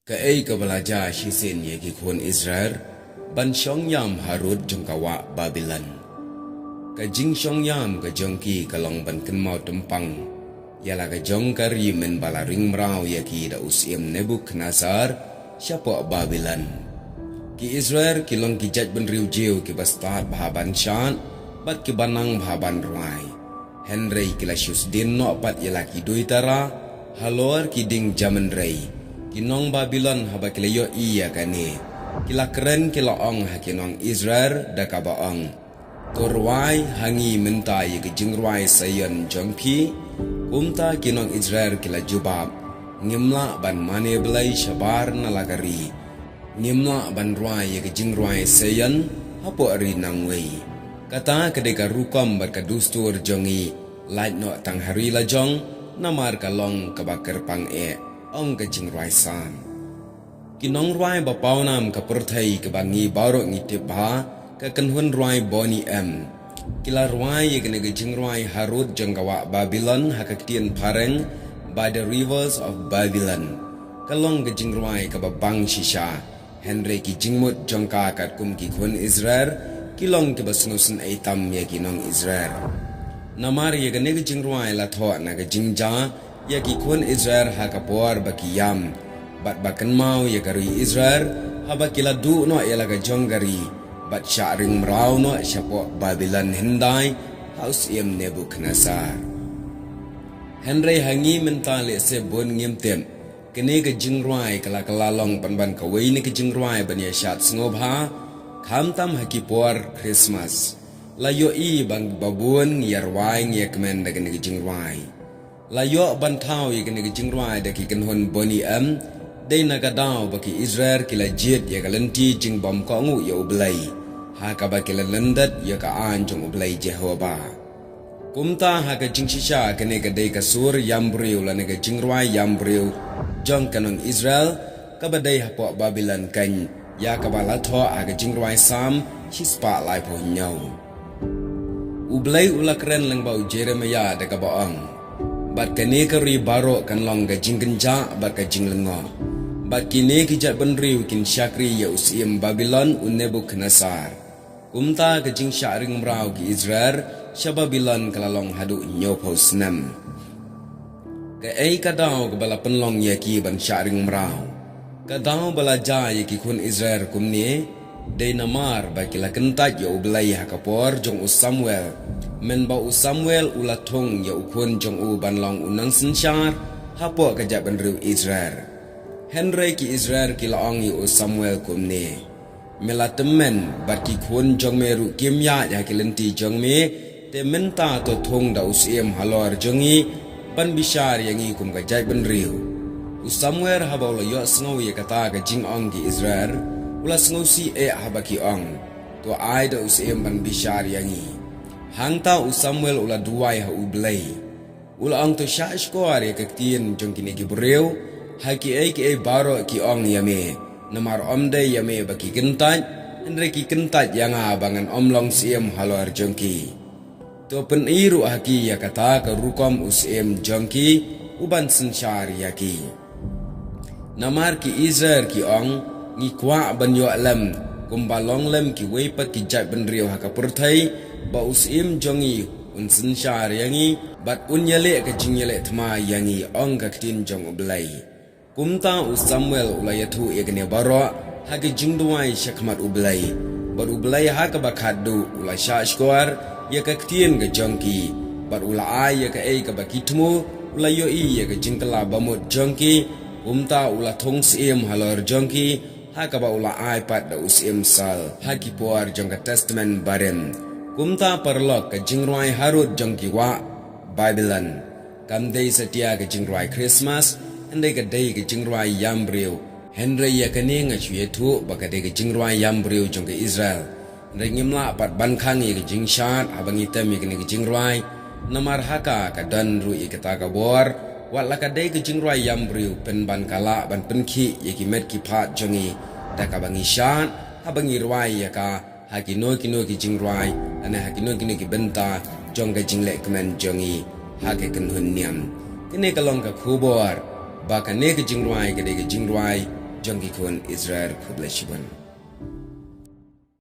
Kaay kabalaja shisin ye ki khun Israel ban shong yam harut jong kawa Babylon. Ka jing shong yam ka jong ki kalong ban ken mau tempang. Yala ka jong kari men bala ring mrau ye ki da usim Nebukadnezar syapo Babylon. Ki Israel ki long ki jaj ban riu jiu ki bastat bahaban shan bat ki banang bahaban ruai. Henry ki la shus din no pat yala ki duitara halor ki ding jaman rei. Kinong Babylon haba kila yo iya kani. Kila keren kila ong ha kinong Israel da kabaong. Torwai hangi minta ye ke jingruai sayon jongki. Kumta kinong Israel kila jubab. Ngimla ban mane belai shabar na lagari. Ngimla ban ruai ye ke jingruai sayon hapo ari nangwei. Kata kedeka rukom berkadustur jongi. Lait no tang hari la jong. Namar kalong kabakar pang ong ka jingruai san. Kinong ruai ba paunam ka perthai ka bangi baro ngi tibha ka kanhun ruai boni Kila ruai ye ka jingruai harut janggawa Babylon hakaktian pareng by the rivers of Babylon. Kalong ka jingruai ka babang shisha. Henry ki jingmut jongka kat kum ki khun Israel kilong ki basngusun aitam ye kinong Israel. Namar ye ka jingruai la tho na ka jingja ya ki khun Israel ha kapor bakiyam bat bakan mau ya gari Israel haba kila du no ya laga jonggari bat syaring mrau no syapo Babylon hindai haus yem Nebukadnezar. Henry hangi mentale se bon ngimtem kene ke jingruai kala kalalong panban kawai ni ke jingruai ban ya syat ngobha khamtam hakipor Christmas la yo I bang babun yarwai nge kemen daga ni ke jingruai. Layo bantau ye kene jingruai da ki kanhon boni dei nagadau baki Israel kila jit ye kalenti jing bom ko ngu ye ublai ha ka ba kila landat ye ka an jong ublai Jehovah. Kumta ha ka jingshisha kene ka dei ka sur yambriu la ne ka jingruai yambriu jong kanong Israel ka ba dei hapo Babylon kan ya ka ba la tho ha ka jingruai sam hispa lai po nyau. Ublai ulakren lang bau Jeremiah da ka baong. Bat kene kari baro kan long ga jinggenja bat ka jinglengo. Bat kine kijat benriu kin syakri ya usim Babylon un Nebukadnezar. Kumta ka jing syaring mrau ki Israel sya Babylon kalalong hadu nyopo senam. Ka ei kadau ka bala penlong ya ki ban syaring mrau. Kadau bala ja ya ki kun Israel kumni dei namar ba kila kentat ya ublai hakapor jong u Samuel. Men ba u Samuel ulatung ya ukun jong u banlong unang sensyar hapo kajak benriu Israel. Henry ki Israel ki laong u Samuel kumne. Melatemen bat ki kun jong meru kimya ya ki lenti jong me te menta to thong da usim halor jongi ban bishar yangi kum kajak benriu. U Samuel haba lo yo sngow ya kata ka jing ong ki Israel ula sngow si haba ki ong. To ai da usim ban bishar yangi. Hangta u Samuel ula duai ha ublai. Ula ang to sya iskor ya kaktien jong kini gibreu. Haki ai baro ki ong yame. Namar omde yame baki kentat. Henry ki kentat yang abangan omlong siem halor jongki. To pen iru haki ya kata ka rukom usiem jongki. Uban sensyar yaki. Namar ki Israel ki ong. Ngikwa banyo alam. Kumbalong lem ki weipat ki jat benriu haka purthai. Ba usim jongi unsen syar yangi bat unyale ka jingyale thma yangi ong ka ktin jong ublai. Kumta u Samuel ulayatu yegne baro ha ka jingduai shakmat ublai. Bat ublai ha ka bakadu ulay shashkor ya ka ktin ka jongki. Bat ulay ya ka ei ka bakitmu ulayo I ya ka jingkala bamut jongki. Kumta ulatong sim halor jongki ha ka ba ulay pat da usim sal ha ki puar jong ka testament barem. Kumta perlok ke jingruai harut jongki wa Babylon. Kam day setia ke jingruai Christmas. Andai ke day ke jingruai yambriu. Henry ya kene ngacuye tu baka day ke jingruai yambriu jong ke Israel. Andai ngimla pat bankang ya ke jingshat abang item ya kene ke jingruai. Namar haka ka dan ru ya ke tagabor. Wat laka day ke jingruai yambriu pen ban kala ban penki ya ki met ki pat jongi. Daka bangi shat abangi ruai ya ka. Haki no ki jingruai ana haki no ki benta jong ka jingle kemen jongi haki kenhun niam kene kalong ka khubor ba ka ne ki jingruai jong ki kon Israel khobla shiban